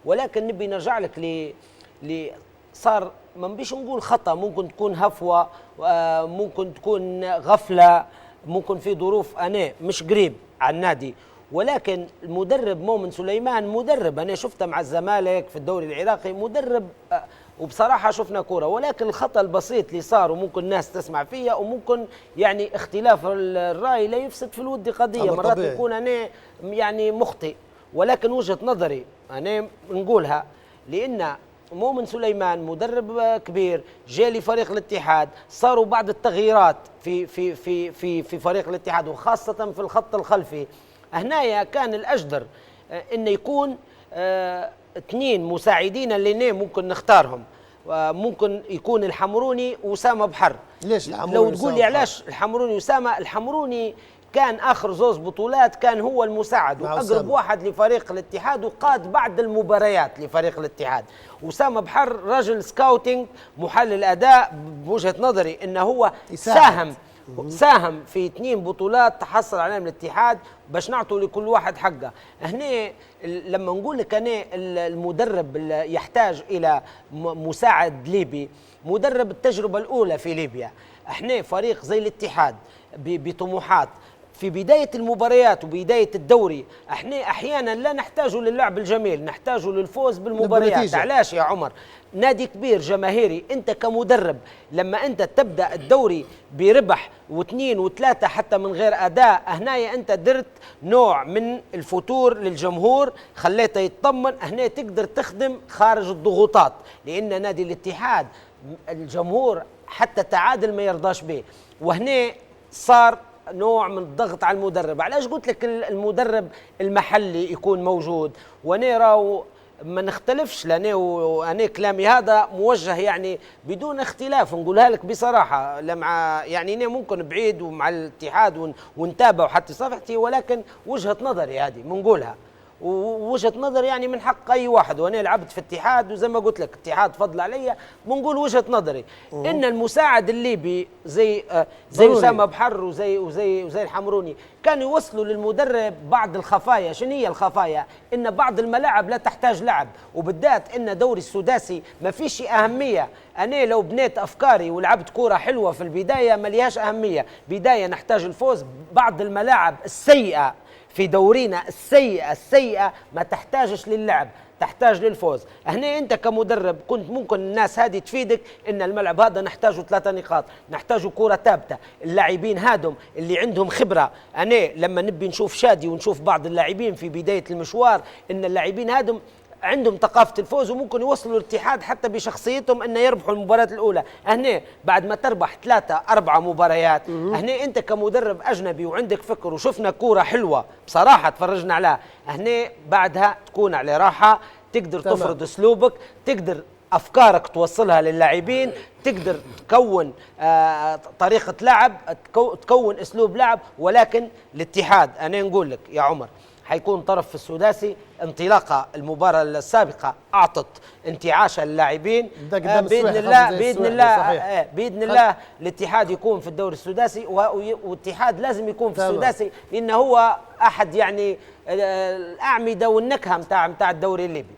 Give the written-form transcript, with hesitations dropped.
ولكن نبي نرجع لك صار ما نبيش نقول خطأ، ممكن تكون هفوة، ممكن تكون غفلة، ممكن في ظروف أنا مش قريب على النادي، ولكن المدرب مؤمن سليمان مدرب أنا شفته مع الزمالك في الدوري العراقي مدرب، وبصراحة شفنا كورة، ولكن الخطأ البسيط اللي صار وممكن الناس تسمع فيها وممكن يعني اختلاف الرأي لا يفسد في الود قضية، مرات يكون أنا يعني مخطئ، ولكن وجهة نظري أنا نقولها، لأن مؤمن سليمان مدرب كبير جاء لفريق الاتحاد، صاروا بعض التغييرات في فريق الاتحاد وخاصة في الخط الخلفي. هنايا كان الأجدر إنه يكون اثنين مساعدين اللي ممكن نختارهم، ممكن يكون الحمروني وأسامة بحر. ليش الحمروني؟ لو تقول لي علاش الحمروني وأسامة، الحمروني كان آخر زوز بطولات كان هو المساعد وأقرب واحد لفريق الاتحاد وقاد بعض المباريات لفريق الاتحاد. أسامة بحر رجل سكاوتينج محلل أداء، بوجهة نظري إنه هو ساهم في 2 بطولات تحصل عليهم الاتحاد باش نعطوا لكل واحد حقه. هنا لما نقول لك أنا المدرب يحتاج إلى مساعد ليبي، مدرب التجربة الأولى في ليبيا، احنا فريق زي الاتحاد بطموحات في بداية المباريات وبداية الدوري، احنا احيانا لا نحتاج للعب الجميل، نحتاج للفوز بالمباريات. علاش يا عمر؟ نادي كبير جماهيري، انت كمدرب لما انت تبدا الدوري بربح واثنين وثلاثه حتى من غير اداء، هنايا انت درت نوع من الفتور للجمهور، خليته يطمن، هنا تقدر تخدم خارج الضغوطات، لان نادي الاتحاد الجمهور حتى تعادل ما يرضاش به، وهنا صار نوع من الضغط على المدرب. علاش قلت لك المدرب المحلي يكون موجود؟ وانا راو ما نختلفش، لأنا وأنا كلامي هذا موجه يعني بدون اختلاف، نقولها لك بصراحة، مع يعني أنا ممكن بعيد ومع الاتحاد ونتابع حتى صفحتي، ولكن وجهة نظري هذه بنقولها، ووجهة نظر يعني من حق أي واحد، وأنا لعبت في اتحاد وزي ما قلت لك اتحاد فضل عليا، بنقول وجهة نظري إن المساعد الليبي زي أسامة بحر وزي الحمروني كانوا يوصلوا للمدرب بعض الخفايا. شنو هي الخفايا؟ إن بعض الملاعب لا تحتاج لعب، وبالذات إن دوري السداسي ما فيش أهمية. أنا لو بنيت أفكاري ولعبت كورة حلوة في البداية ما ليهاش أهمية، بداية نحتاج الفوز. بعض الملاعب السيئة في دورينا السيئة ما تحتاجش للعب، تحتاج للفوز. هنا انت كمدرب كنت ممكن الناس هذه تفيدك ان الملعب هذا نحتاجه 3 نقاط، نحتاجه كرة ثابتة، اللاعبين هادم اللي عندهم خبرة. انا لما نبي نشوف شادي ونشوف بعض اللاعبين في بداية المشوار، ان اللاعبين هادم عندهم ثقافة الفوز وممكن يوصلوا الاتحاد حتى بشخصيتهم أن يربحوا المباراة الأولى. هنا بعد ما تربح 3-4 مباريات، هنا أنت كمدرب أجنبي وعندك فكر وشفنا كورة حلوة بصراحة تفرجنا عليها، هنا بعدها تكون على راحة، تقدر تفرض أسلوبك، تقدر أفكارك توصلها للاعبين، تقدر تكون طريقة لعب، تكون أسلوب لعب. ولكن الاتحاد أنا نقول لك يا عمر حيكون طرف في السداسي، انطلاقه المباراه السابقه اعطت انتعاشا للاعبين، باذن الله الاتحاد يكون في الدوري السداسي، والاتحاد لازم يكون في السداسي لانه هو احد يعني الاعمده والنكهه متاع الدوري الليبي.